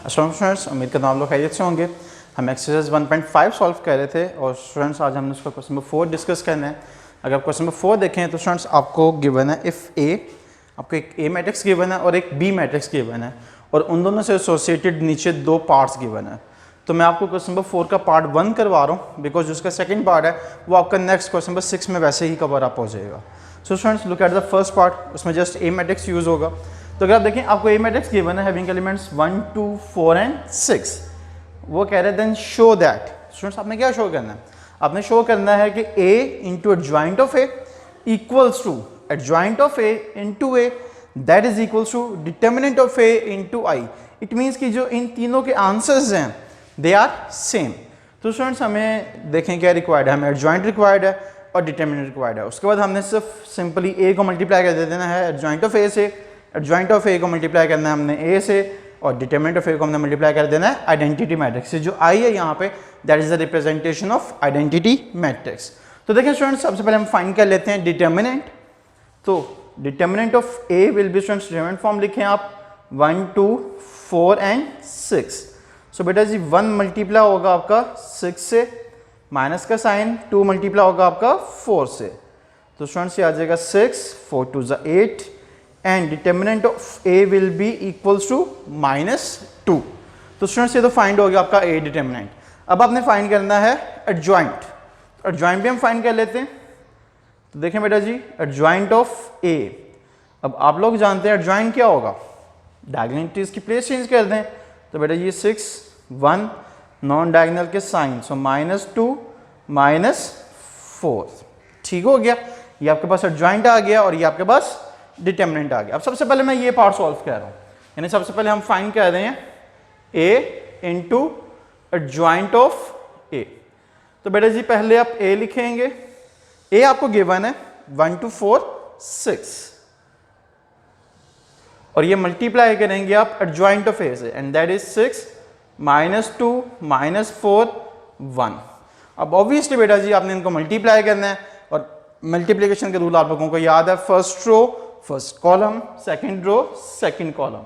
Students उम्मीद करता हूँ आप लोग खैरियत से होंगे। हम एक्सरसाइज 1.5 सॉल्व कर रहे थे और स्टूडेंट्स आज हमने उसका क्वेश्चन नंबर 4 डिस्कस करना है। अगर क्वेश्चन नंबर 4 देखें तो स्टूडेंट्स आपको गिवन है इफ़ ए, आपको एक ए मैट्रिक्स गिवन है और एक बी मैट्रिक्स गिवन है और उन दोनों से एसोसिएटेड नीचे दो पार्ट्स गिवन है। तो मैं आपको क्वेश्चन नंबर 4 का पार्ट 1 करवा रहा हूँ बिकॉज उसका सेकंड पार्ट है वो आपका नेक्स्ट क्वेश्चन नंबर 6 में वैसे ही कवर अप हो जाएगा। So students look at the first part, उसमें जस्ट ए मैट्रिक्स यूज़ होगा। तो अगर आप देखें आपको ए मैट्रिक्स गिवन है हैविंग एलिमेंट्स 1, 2, 4 एंड 6। वो कह रहे हैं देन शो दैट। स्टूडेंट्स आपने क्या शो करना है? आपने शो करना है कि a into adjoint of A equals to adjoint of A into A that is equals to determinant of A into I. It means कि जो इन तीनों के आंसर्स हैं दे आर सेम। तो स्टूडेंट्स हमें देखें क्या रिक्वायर्ड है, हमें एडजॉइंट रिक्वायर्ड है और डिटर्मिनेंट रिक्वायर्ड है। उसके बाद हमने सिर्फ सिंपली a को मल्टीप्लाई कर देना है एडजॉइंट ऑफ ए से, एडजॉइंट ऑफ ए को मल्टीप्लाई करना है हमने a से और डिटर्मिनेंट ऑफ ए को हमने मल्टीप्लाई कर देना है आइडेंटिटी मैट्रिक्स से। जो आई है यहाँ पे that is the representation of identity matrix. तो देखिए स्टूडेंट्स सबसे पहले हम फाइंड कर लेते हैं डिटर्मिनेंट। तो determinant of A will B students determinant form लिखें आप 1, 2, 4 एंड 6। सो बेटा जी 1 मल्टीप्लाई होगा आपका 6 से, माइनस का साइन 2 मल्टीप्लाई होगा आपका 4 से। तो स्टूडेंट्स ये आ जाएगा 6, 4 2 ज़ा 8 and determinant of A will be equals to -2। तो स्टूडेंट्स ये तो फाइंड हो गया आपका ए डिटर्मिनेंट। अब आपने फाइंड करना है एडजॉइंट। एडजॉइंट भी हम फाइंड कर लेते हैं। तो देखें बेटा जी एडजॉइंट ऑफ ए, अब आप लोग जानते हैं एडजॉइंट क्या होगा, डायगोनलिटीज की प्लेस चेंज कर दें। तो बेटा ये 6, 1 नॉन डायगोनल के साइन, सो -2 -4। ठीक हो गया, ये आपके पास एडजॉइंट आ गया और ये आपके पास डिटर्मिनेंट आ गया। अब सबसे पहले मैं ये पार्ट सॉल्व कर रहा हूँ, यानी सबसे पहले हम फाइंड कर रहे हैं a into adjoint of a। तो बेटा जी पहले आप a लिखेंगे, a आपको गिवन है 1, 2, 4, 6 और ये मल्टीप्लाई करेंगे आप एडजॉइंट ऑफ a से एंड दैट इज 6 -2 -4 1। अब ऑब्वियसली बेटा जी आपने इनको मल्टीप्लाई करना है और मल्टीप्लिकेशन के रूल आप लोगों को याद है, first row first column, second row second column.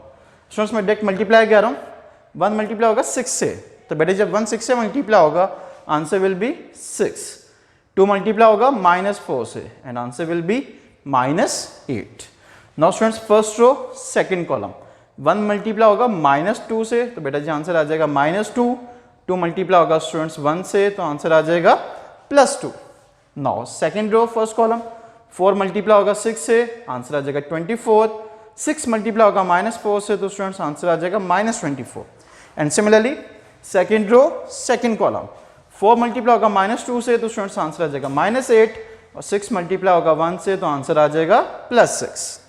Students मैं डायरेक्ट मल्टीप्लाई कर रहा हूँ, 1 मल्टीप्लाई होगा 6 से, तो बेटे जब 1 6 से मल्टीप्लाई होगा आंसर विल बी 6। 2 मल्टीप्लाई होगा -4 से and answer will be -8। Now students first row second column, 1 multiply होगा -2 से, तो बेटा जी आंसर आ जाएगा -2। 2 मल्टीप्लाई होगा स्टूडेंट्स 1 से, तो आंसर आ जाएगा +2। Now second row first column, 4 multiply होगा 6 से, आंसर आ जाएगा 24। 6 मल्टीप्लाई होगा -4 से, तो स्टूडेंट्स आंसर आ जाएगा -24। And similarly second row second column, 4 multiply होगा -2 से, तो स्टूडेंट्स आंसर आ जाएगा -8 और 6 मल्टीप्लाई होगा 1 से, तो आंसर आ जाएगा +6।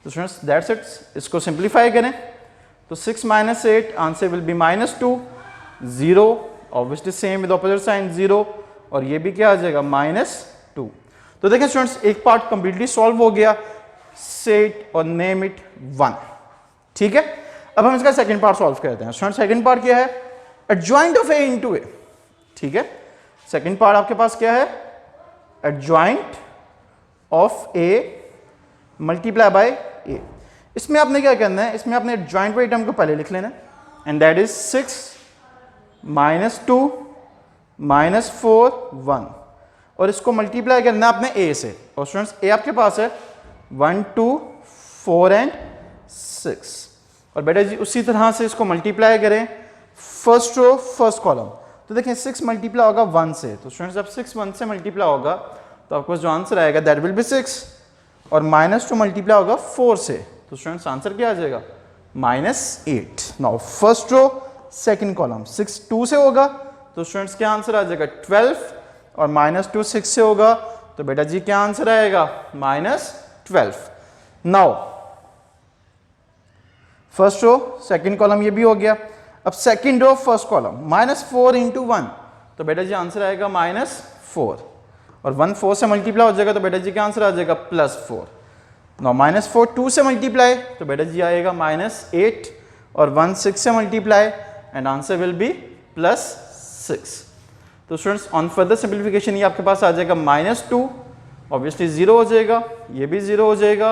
तो स्टूडेंट्स दैट्स इट, इसको सिंप्लीफाई करें तो 6 -8 answer will be -2, 0 obviously same with opposite sign 0 और ये भी क्या आ जाएगा -2। तो देखें स्टूडेंट्स एक पार्ट कंप्लीटली सॉल्व हो गया, सेट और नेम इट 1। ठीक है, अब हम इसका सेकंड पार्ट सॉल्व करते हैं। स्टूडेंट्स सेकंड पार्ट क्या है, adjoint of A into A. ठीक है, सेकंड पार्ट आपके पास क्या है, adjoint of A multiply by A. इसमें आपने क्या करना है, इसमें आपने एडजॉइंट बाय टर्म को पहले लिख लेना एंड दैट इज 6 -2 -4 1 और इसको मल्टीप्लाई करना है आपने a से। और स्टूडेंट्स a आपके पास है 1, 2, 4 एंड 6 और बेटा जी उसी तरह से इसको मल्टीप्लाई करें फर्स्ट रो फर्स्ट कॉलम। तो देखें 6 मल्टीप्लाई होगा 1 से, तो स्टूडेंट्स जब 6 1 से मल्टीप्लाई होगा तो आपको जो आंसर आएगा दैट विल बी 6 और -2 मल्टीप्लाई होगा 4 से, तो स्टूडेंट्स आंसर क्या आ जाएगा -8। Now first row second column, 6 2 से होगा तो स्टूडेंट्स क्या आंसर आ जाएगा 12 और -2 6 से होगा तो बेटा जी क्या आंसर आएगा -12। Now first row second column ये भी हो गया। अब सेकंड रो फर्स्ट कॉलम, -4 × 1 तो बेटा जी आंसर आएगा -4 और 1 4 से मल्टीप्लाई हो जाएगा तो बेटा जी क्या आंसर आ जाएगा +4। नाउ -4 2 से मल्टीप्लाई तो बेटा जी आएगा -8 और 1 6 से multiply and answer will B +6। तो स्टूडेंट्स ऑन फर्दर सिंप्लीफिकेशन ये आपके पास आ जाएगा -2 ऑब्वियसली 0 हो जाएगा, ये भी 0 हो जाएगा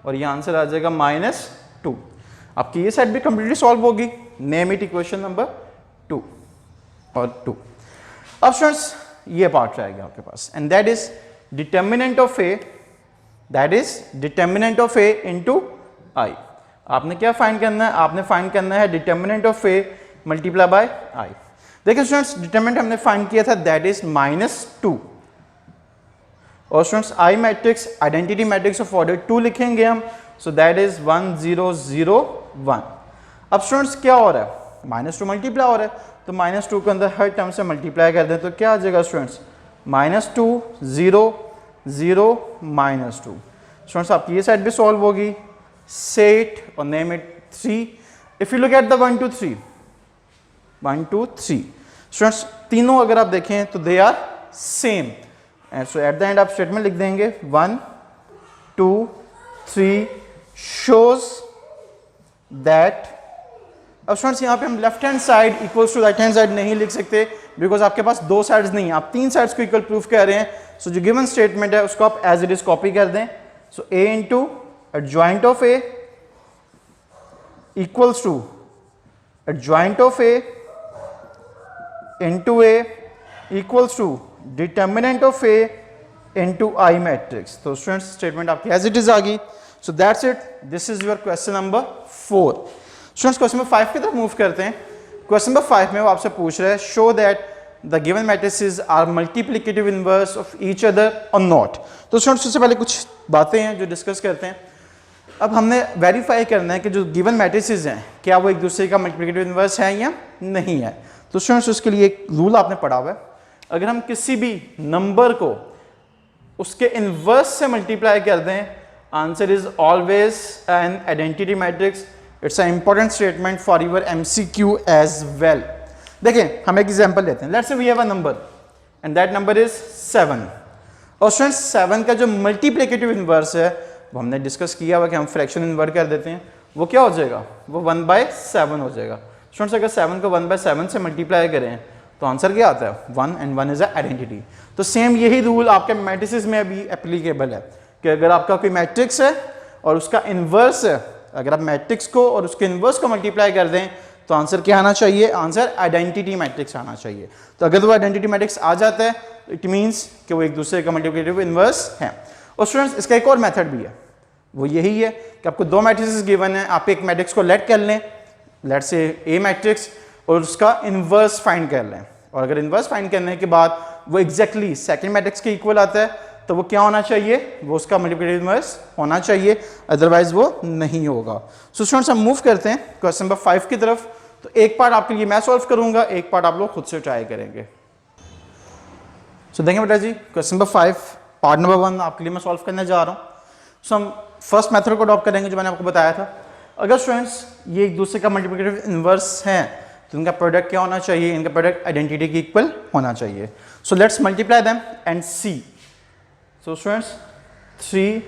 और ये आंसर आ जाएगा -2। आपकी ये साइड भी कंप्लीटली सॉल्व होगी। नेम इट इक्वेशन नंबर 2 और 2। अब स्टूडेंट्स ये पार्ट रहेगा आपके पास, and that is determinant of A, that is determinant of A into I. आपने क्या फाइंड करना है? आपने फाइंड करना है determinant of A multiply by I. देखिए स्टूडेंट्स, डिटर्मिनेंट हमने फाइंड किया था, दैट इज -2, और students I matrix identity matrix of order 2 लिखेंगे हम, सो दैट इज 1 0 0 1। अब स्टूडेंट्स क्या हो रहा है? -2 मल्टीप्लाई हो रहा है, तो -2 के अंदर हर टर्म से मल्टीप्लाई कर दें तो क्या आ जाएगा स्टूडेंट्स? -2 0 0 -2। स्टूडेंट्स आपकी ये साइड भी सॉल्व होगी, सेट और name it 3। If you look at the 1 2 3 1 2 3 students, तीनों अगर आप देखें तो they are same, and so at the end आप स्टेटमेंट लिख देंगे 1 2 3 शोज दैट। अब स्टूडेंट्स यहाँ पे हम left hand side equals to right hand side नहीं लिख सकते, बिकॉज आपके पास 2 साइड्स नहीं है, आप 3 साइड्स को इक्वल प्रूफ कर रहे हैं। सो जो गिवन स्टेटमेंट है उसको आप एज इट इज कॉपी कर दें। सो a into adjoint of a equals to adjoint of a into a equals to determinant of a into I matrix। तो स्टूडेंट्स स्टेटमेंट आपकी एज इट इज आ गई। सो that's it, this is your question number 4। Students question number 5 की तरफ move करते हैं। Question number 5 में वो आपसे पूछ रहा है, show that the given matrices are multiplicative inverse of each other और नॉट। तो स्टूडेंट्स उससे पहले कुछ बातें हैं जो डिस्कस करते हैं। अब हमने वेरीफाई करना है कि जो गिवन मैट्रिसेस हैं क्या वो एक दूसरे का मल्टीप्लिकेटिव इनवर्स है या नहीं है। तो स्टूडेंट्स उसके लिए एक रूल आपने पढ़ा हुआ है, अगर हम किसी भी नंबर को उसके इनवर्स से मल्टीप्लाई कर दें, answer is always an identity matrix. It's a important statement for your MCQ as well. देखिए हम एक एग्जांपल लेते हैं, let's say we have a number and that number is 7, और स्टूडेंट्स 7 का जो मल्टीप्लिकेटिव इनवर्स है वो हमने डिस्कस किया हुआ कि हम फ्रैक्शन इन्वर्ट कर देते हैं, वो क्या हो जाएगा? वो 1/7 हो जाएगा। स्टूडेंट्स अगर 7 को 1/7 से मल्टीप्लाई करें तो आंसर क्या आता है? 1, एंड 1 इज अ आइडेंटिटी। तो सेम यही रूल आपके मैट्रिसेस में भी एप्लीकेबल है कि अगर आपका कोई मैट्रिक्स है और उसका इन्वर्स है, अगर आप मैट्रिक्स को और उसके इन्वर्स को मल्टीप्लाई कर दें तो आंसर क्या आना चाहिए? आंसर आइडेंटिटी मैट्रिक्स आना चाहिए। तो अगर वो आइडेंटिटी मैट्रिक्स आ जाता है इट मीन्स कि वो एक दूसरे का मल्टीप्लिकेटिव इन्वर्स है। और स्टूडेंट्स इसका एक और मेथड भी है, वो यही है कि आपको 2 मैट्रिसेस गिवन है, आप एक मैट्रिक्स को लेट कर लें, लेट से ए मैट्रिक्स, और उसका इन्वर्स फाइंड कर लें, और अगर इन्वर्स फाइंड करने के बाद वो एग्जैक्टली सेकंड मैट्रिक्स के इक्वल आता है तो वो क्या होना चाहिए? वो उसका मल्टीप्लिकेटिव इन्वर्स होना चाहिए, अदरवाइज वो नहीं होगा। सो स्टूडेंट्स हम मूव करते हैं क्वेश्चन नंबर 5 की तरफ। तो एक पार्ट आपके लिए मैं सॉल्व करूंगा, एक पार्ट आप लोग खुद से ट्राई करेंगे। सो देखें बेटा जी, क्वेश्चन नंबर 5 पार्ट नंबर 1 आपके लिए मैं सॉल्व करने जा रहा हूँ। सो हम फर्स्ट मेथड को अडॉप्ट करेंगे जो मैंने आपको बताया था। अगर स्टूडेंट्स ये एक दूसरे का मल्टीप्लिकेटिव इन्वर्स हैं तो इनका प्रोडक्ट क्या होना चाहिए? इनका प्रोडक्ट आइडेंटिटी के इक्वल होना चाहिए। So let's multiply them and see. So students 3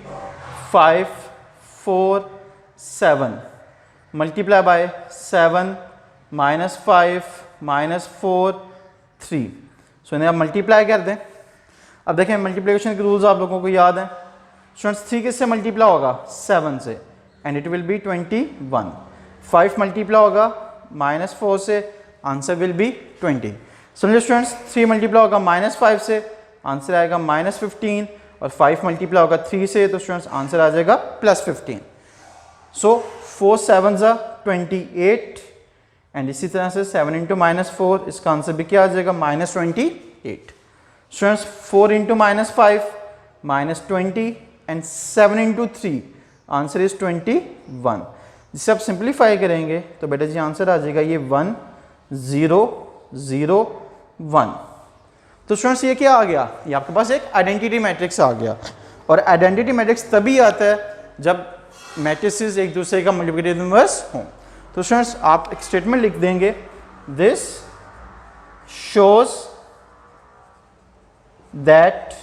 5 4 7 multiply by 7 -5 -4 3। So इन्हें आप मल्टीप्लाई कर दें। अब देखें मल्टीप्लिकेशन के रूल्स आप लोगों को याद हैं। स्टूडेंट्स 3 किससे मल्टीप्लाई होगा? 7 से, and it will be 21। 5 multiply होगा -4 से, आंसर विल बी 20। समझे स्टूडेंट्स, 3 मल्टीप्लाई होगा -5 से, आंसर आएगा -15, और 5 मल्टीप्लाई होगा 3 से, तो स्टूडेंट्स आंसर आ जाएगा +15। सो 4 7s are 28, एंड इसी तरह से 7 इंटू -4, इसका आंसर भी क्या आ जाएगा? -28। Students 4 into -5 -20, and 7 into 3, answer is 21। जिसे आप सिंप्लीफाई करेंगे तो बेटा जी आंसर आ जाएगा ये 1 0 0 1। तो स्टूडेंट्स ये क्या आ गया? ये आपके पास एक आइडेंटिटी मैट्रिक्स आ गया, और आइडेंटिटी मैट्रिक्स तभी आता है जब मैट्रिसेस एक दूसरे का मल्टीप्लिकेटिव इनवर्स हो। तो स्टूडेंट्स आप एक स्टेटमेंट लिख देंगे, this shows that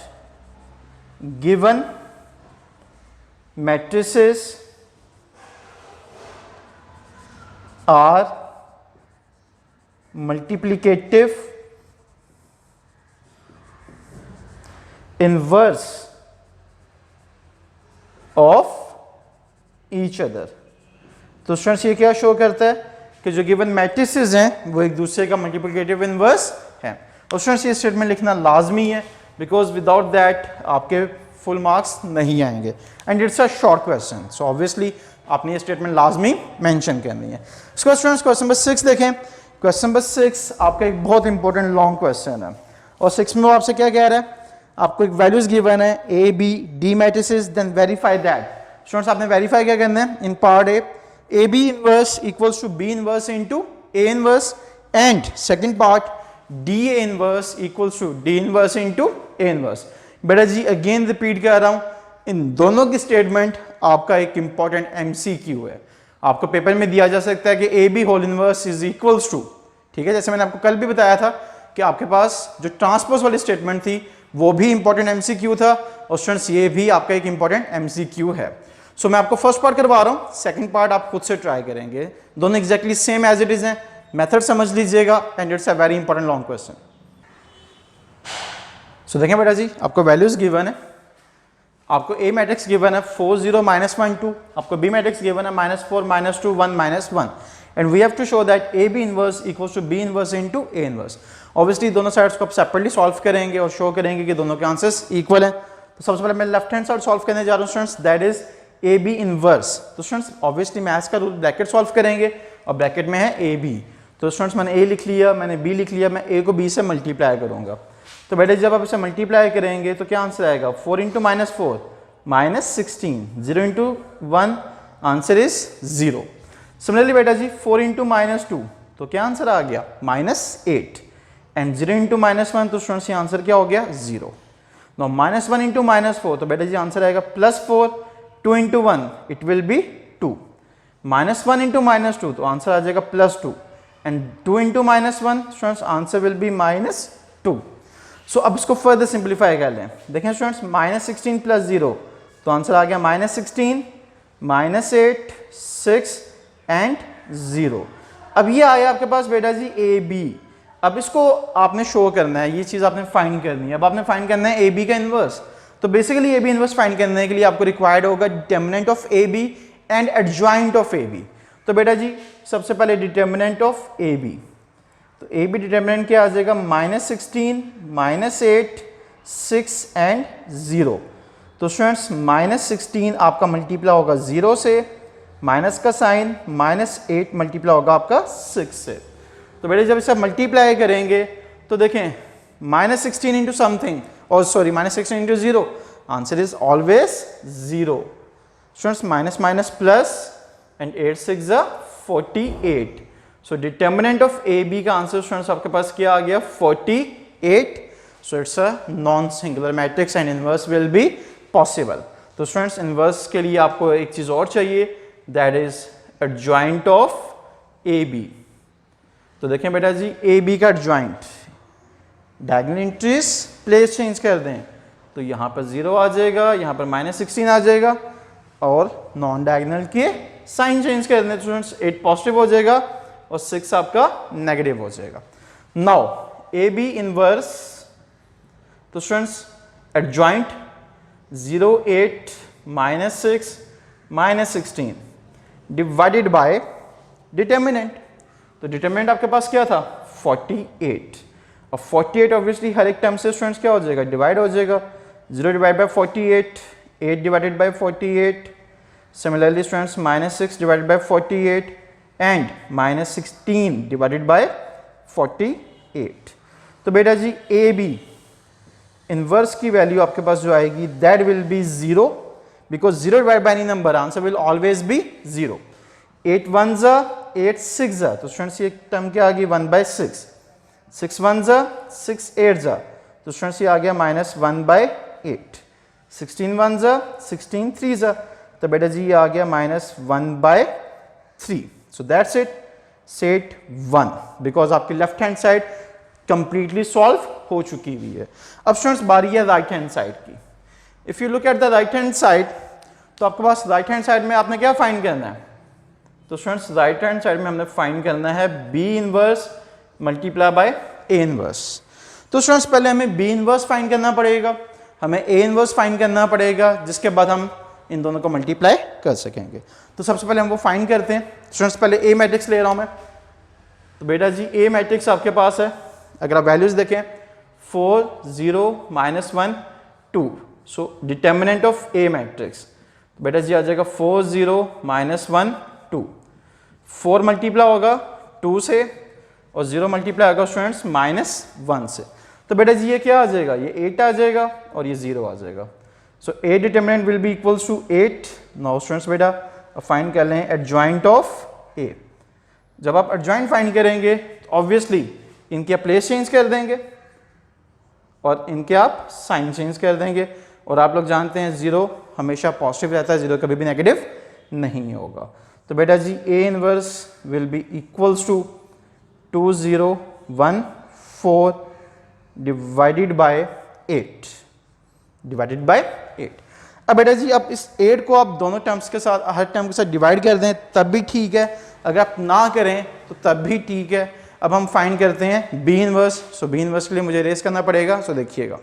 given matrices are multiplicative inverse of each other। तो स्टूडेंट्स ये क्या शो करता है कि जो गिवन मैट्रिसेस हैं वो एक दूसरे का मल्टीप्लिकेटिव इनवर्स है। और स्टूडेंट्स ये स्टेटमेंट लिखना लाजमी है, बिकॉज विदाउट दैट आपके फुल मार्क्स नहीं आएंगे and it's a short question, so obviously आपने ये स्टेटमेंट लाजमी मेंशन करनी है। इसके बाद स्टूडेंट्स क्वेश्चन नंबर 6 देखें। क्वेश्चन नंबर 6 आपका एक बहुत इंपॉर्टेंट लॉन्ग क्वेश्चन है और 6 में वो आपसे क्या कह रहा है, आपको एक वैल्यूज गिवन है A B D matrices, then verify that. Students आपने वेरीफाई क्या करना है, in part A B inverse equals to B inverse into A inverse and second part D A inverse equals to D inverse into A inverse. बेटा जी again repeat कर रहा हूं, इन दोनों की स्टेटमेंट आपका एक इंपॉर्टेंट एमसीक्यू है। आपको पेपर में दिया जा सकता है कि A B whole inverse is equals to, ठीक है, जैसे मैंने आपको कल भी बताया था कि आपके पास जो ट्रांसपोज वाली स्टेटमेंट थी वो भी इंपॉर्टेंट एमसीक्यू था और स्टूडेंट्स ये भी आपका एक इंपॉर्टेंट एमसीक्यू है। सो मैं आपको फर्स्ट पार्ट करवा रहा हूँ, सेकंड पार्ट आप खुद से ट्राई करेंगे, दोनों exactly same as it is हैं, मेथड समझ लीजिएगा and it's a very important long question. So देखें बेटा जी, आपको वैल्यूज गिवन है, आपको ए मैट्रिक्स गिवन है 4 0 -1 2, आपको बी मैट्रिक्स गिवन है -4 -2 1 -1 and we have to show that A B inverse equals to B inverse into A inverse. Obviously दोनों sides को आप सेपरेटली सॉल्व करेंगे और शो करेंगे कि दोनों के आंसर्स इक्वल हैं। तो सबसे पहले मैं लेफ्ट हैंड साइड सॉल्व करने जा रहा हूँ students, that is A B inverse. तो स्टूडेंट्स ऑब्वियसली मैथ्स का रूल ब्रैकेट सॉल्व करेंगे और ब्रैकेट में है ए बी, तो स्टूडेंट्स मैंने ए लिख लिया, मैंने बी लिख लिया, मैं ए को बी से मल्टीप्लाई करूंगा। तो बेटे जब आप इसे मल्टीप्लाई करेंगे तो क्या आंसर आएगा, 4 × -4 -16, 0 × 1 आंसर इज 0। सिमिलरली बेटा जी 4 × -2 तो क्या आंसर आ गया -8 एंड 0 × -1 तो स्टूडेंट्स ये आंसर क्या हो गया 0। नो -1 × -4 तो बेटा जी आंसर आएगा +4, 2 × 1 इट विल बी 2, -1 × -2 तो आंसर आ जाएगा +2 and 2 × -1 students answer will be -2। सो अब इसको फर्दर सिंप्लीफाई कर लें, देखें स्टूडेंट्स -16 + 0 तो आंसर आ गया -16, -8, 6 एंड 0। अब ये आया आपके पास बेटा जी ए बी, अब इसको आपने शो करना है, ये चीज आपने फाइंड करनी है। अब आपने फाइंड करना है ए बी का इनवर्स, तो basically A B inverse find करने के लिए आपको रिक्वायर्ड होगा determinant of A B and adjoint of A B. तो बेटा जी सबसे पहले डिटर्मिनेंट ऑफ ए बी, तो ए बी डिटर्मिनेंट क्या आ जाएगा -16, -8, 6 एंड 0। तो स्टूडेंट्स -16 आपका मल्टीप्लाई होगा 0 से, माइनस का साइन, -8 मल्टीप्लाई होगा आपका 6 से। तो बेटे जब इसे मल्टीप्लाई करेंगे तो देखें -16 इंटू समथिंग, और sorry -16 into 0, answer is always 0। Students minus minus plus and 8 6 48। So determinant of A B का आंसर स्टूडेंट्स आपके पास क्या आ गया 48। So it's a non singular matrix and inverse will be possible. तो स्टूडेंट्स इनवर्स के लिए आपको एक चीज और चाहिए, that is adjoint of A B. तो देखें बेटा जी ए बी का adjoint, diagonal entries place change कर दें तो यहां पर 0 आ जाएगा, यहां पर -16 आ जाएगा और नॉन डायगोनल के साइन चेंज कर दें, स्टूडेंट्स 8 पॉजिटिव हो जाएगा और 6 आपका नेगेटिव हो जाएगा। नाउ ए बी इनवर्स, तो students adjoint 0 8 -6 -16 divided bye determinant, तो डिटर्मिनेंट आपके पास क्या था 48। अब 48 ऑब्वियसली हर एक टर्म से स्टूडेंट्स क्या हो जाएगा डिवाइड हो जाएगा, 0 divide by 48, 8 divided by 48, similarly students -6 divided by 48 and -16 divided by 48। तो बेटा जी ए बी इनवर्स की वैल्यू आपके पास जो आएगी that will B 0, because 0 divide by any number answer will always be 0। 8 1 8 6, तो स्टूडेंट्स ये टर्म क्या आ गई 1/6, 6 1 6 8, तो स्टूडेंट्स ये आ गया -1/8, 16 1 16 3, तो बेटा जी ये आ गया -1/3। So that's it, set 1, because आपकी left hand side completely solve हो चुकी हुई है। अब स्टूडेंट्स बारी है राइट हैंड साइड की। If you look at the right hand side, तो आपके पास राइट हैंड साइड में आपने क्या फाइंड करना है, तो स्टूडेंट्स राइट हैंड साइड में हमने फाइंड करना है B inverse multiply by A inverse. तो स्टूडेंट्स पहले हमें बी इनवर्स फाइंड करना पड़ेगा, हमें ए इनवर्स फाइंड करना पड़ेगा, जिसके बाद हम इन दोनों को मल्टीप्लाई कर सकेंगे। तो सबसे पहले हम वो फाइंड करते हैं। स्टूडेंट्स पहले ए मैट्रिक्स ले रहा हूँ मैं। तो बेटा जी ए मैट्रिक्स आपके पास है, अगर आप वैल्यूज देखें 4 0 -1 2, सो डिटर्मिनेंट ऑफ ए मैट्रिक्स बेटा जी आ जाएगा 4 0 -1 2। 4 मल्टीप्लाई होगा 2 से और 0 मल्टीप्लाई होगा स्टूडेंट्स -1 से। तो बेटा जी ये क्या आ जाएगा, ये 8 आ जाएगा और ये 0 आ जाएगा। So A determinant will be equals to 8। Now students बेटा फाइंड कर लें एडजॉइंट ऑफ ए। जब आप एडजॉइंट फाइंड करेंगे तो ऑब्वियसली इनके प्लेस चेंज कर देंगे और इनके आप साइन चेंज कर देंगे, और आप लोग जानते हैं 0 हमेशा पॉजिटिव रहता है, 0 कभी भी नेगेटिव नहीं होगा। तो बेटा जी A inverse will be equals to 2 0 1 4 divided by 8 divided by 8। अब बेटा जी आप इस 8 को आप दोनों टर्म्स के साथ, हर टर्म के साथ डिवाइड कर दें तब भी ठीक है, अगर आप ना करें तो तब भी ठीक है। अब हम फाइंड करते हैं बी इनवर्स। सो बी इनवर्स के लिए मुझे रेस करना पड़ेगा। सो देखिएगा,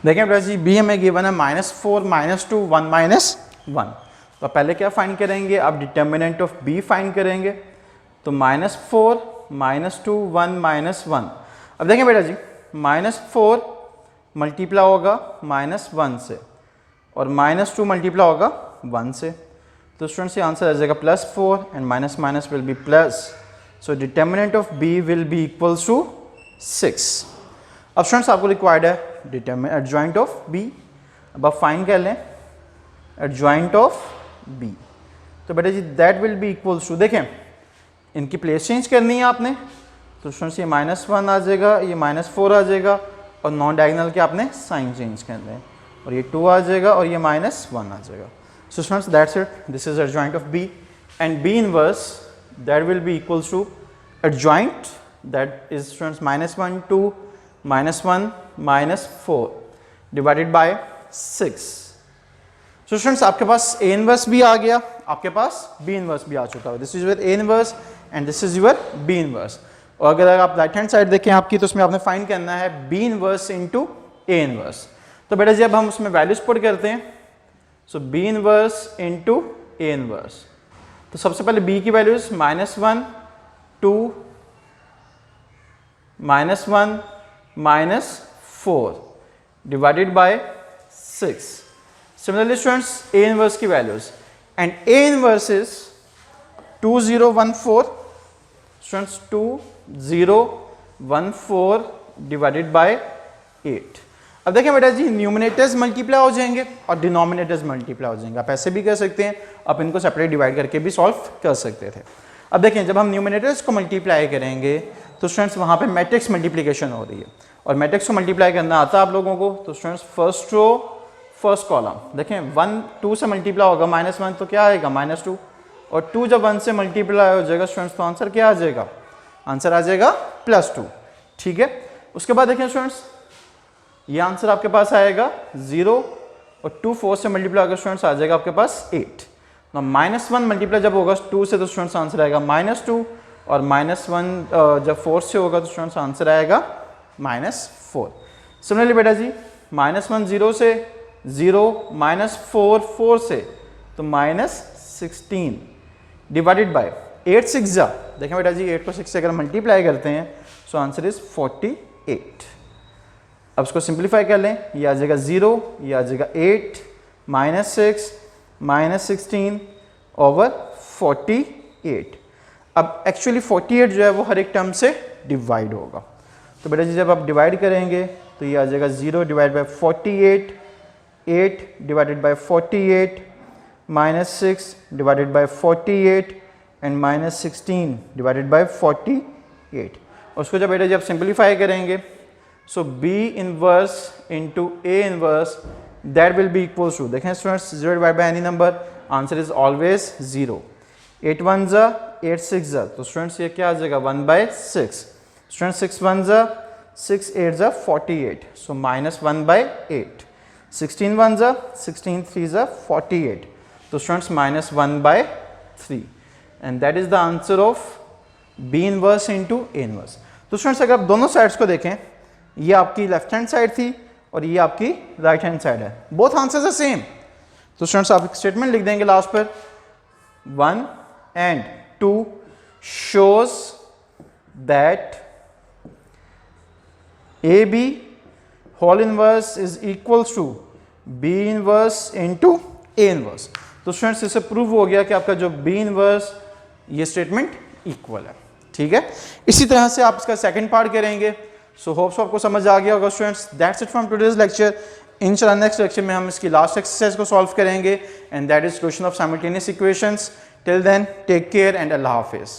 देखें बेटा जी बी हमें गिवन है -4 -2 1 -1। तो पहले क्या फाइंड करेंगे, आप डिटर्मिनेंट ऑफ बी फाइंड करेंगे। तो -4 -2 1 -1। अब देखें बेटा जी -4 मल्टीप्लाई होगा -1 से और -2 मल्टीप्लाई होगा 1 से। तो स्टूडेंट्स ये आंसर आ जाएगा +4 and minus minus will be plus. So determinant of B will be equals to 6। अब स्टूडेंट्स आपको रिक्वायर्ड है डिटर्मिनेंट एडजॉइंट ऑफ बी। अब आप फाइंड कर लें एडजॉइंट ऑफ बी। तो बेटा जी that will be equals to, देखें इनकी प्लेस चेंज करनी है आपने। तो स्टूडेंट्स ये -1 आ जाएगा, ये -4 आ जाएगा और नॉन डायगोनल के आपने साइन चेंज करने हैं, और ये 2 आ जाएगा और ये -1 आ जाएगा। So students, that's it. This is adjoint of B, and B inverse that will be equals to adjoint, that is students -1 2 -1 -4 divided by 6. So students आपके पास A inverse भी आ गया, आपके पास B inverse भी आ चुका है। This is your A inverse and this is your B inverse. और अगर आप राइट हैंड साइड देखें आपकी, तो उसमें आपने फाइंड करना है B inverse into A inverse। तो बेटा जी अब हम उसमें वैल्यूज पुट करते हैं। So B inverse into A inverse. तो सबसे पहले B की values -1 2 -1 -4 divided by 6। Similarly students A inverse की values and A inverse is 2 0 1 4। Students 2 0 1 4 divided by 8। अब देखें बेटा जी न्यूमिनेटर्स मल्टीप्लाई हो जाएंगे और डिनोमिनेटर्स मल्टीप्लाई हो जाएंगे। आप ऐसे भी कर सकते हैं, आप इनको सेपरेट डिवाइड करके भी सॉल्व कर सकते थे। अब देखें जब हम न्यूमिनेटर्स को मल्टीप्लाई करेंगे तो स्टूडेंट्स वहाँ पे मैट्रिक्स मल्टीप्लिकेशन हो रही है, और मैट्रिक्स को मल्टीप्लाई करना आता है आप लोगों को। तो students first row first column, देखें 1 2 से मल्टीप्लाई होगा -1 तो क्या आएगा -2, और 2 जब 1 से मल्टीप्लाई हो जाएगा स्टूडेंट्स तो आंसर क्या आ जाएगा, आंसर आ जाएगा +2। ठीक है, उसके बाद देखें स्टूडेंट्स ये आंसर आपके पास आएगा 0 और 2 4 से मल्टीप्लाई होगा स्टूडेंट्स आ जाएगा आपके पास 8। ना -1 मल्टीप्लाई जब होगा 2 से तो स्टूडेंट्स आंसर आएगा -2, और -1 जब 4 से होगा तो स्टूडेंट्स आंसर आएगा -4। सिमिलरली बेटा जी -1 0 से 0 -4 4 से तो -16 डिवाइडेड बाय 8 6 जा, देखें बेटा जी 8 को 6 से अगर मल्टीप्लाई करते हैं सो आंसर इज 48। अब इसको सिंप्लीफाई कर लें, ये आ जाएगा 0, ये आ जाएगा 8 -6 -16 ओवर 48। अब एक्चुअली 48 जो है वो हर एक टर्म से डिवाइड होगा। तो बेटा जी जब आप डिवाइड करेंगे तो ये आ जाएगा 0 divide by 48, 8 divided by 48, -6 divided by 48 and -16 divided by 48। और उसको जब बेटा जी आप सिंप्लीफाई करेंगे so B inverse into A inverse that will be equals to, देखें students 0 divide by any number answer is always 0। 8 1 जा 8 6 जा, तो स्टूडेंट्स ये क्या आ जाएगा 1/6। स्टूडेंट्स 6 1 जा 6 8 जा 48, सो -1/8। 16 1 जा 16 3 जा 48, तो students -1/3 and that is the answer of B inverse into A inverse. तो स्टूडेंट्स अगर आप दोनों साइड्स को देखें, ये आपकी लेफ्ट हैंड साइड थी और ये आपकी राइट हैंड साइड है, बोथ आंसर्स आर सेम। तो स्टूडेंट्स आप एक स्टेटमेंट लिख देंगे लास्ट पर 1 and 2 shows that AB whole inverse is equals to B inverse into A inverse। तो स्टूडेंट्स इससे प्रूव हो गया कि आपका जो B inverse ये स्टेटमेंट इक्वल है। ठीक है, इसी तरह से आप इसका सेकंड पार्ट करेंगे। सो होप्स आपको समझ आ गया होगा students. That's it from today's lecture. इंशाल्लाह नेक्स्ट लेक्चर में हम इसकी लास्ट एक्सरसाइज को सॉल्व करेंगे and that is solution of simultaneous equations. Till then take care and अल्लाह हाफिज़।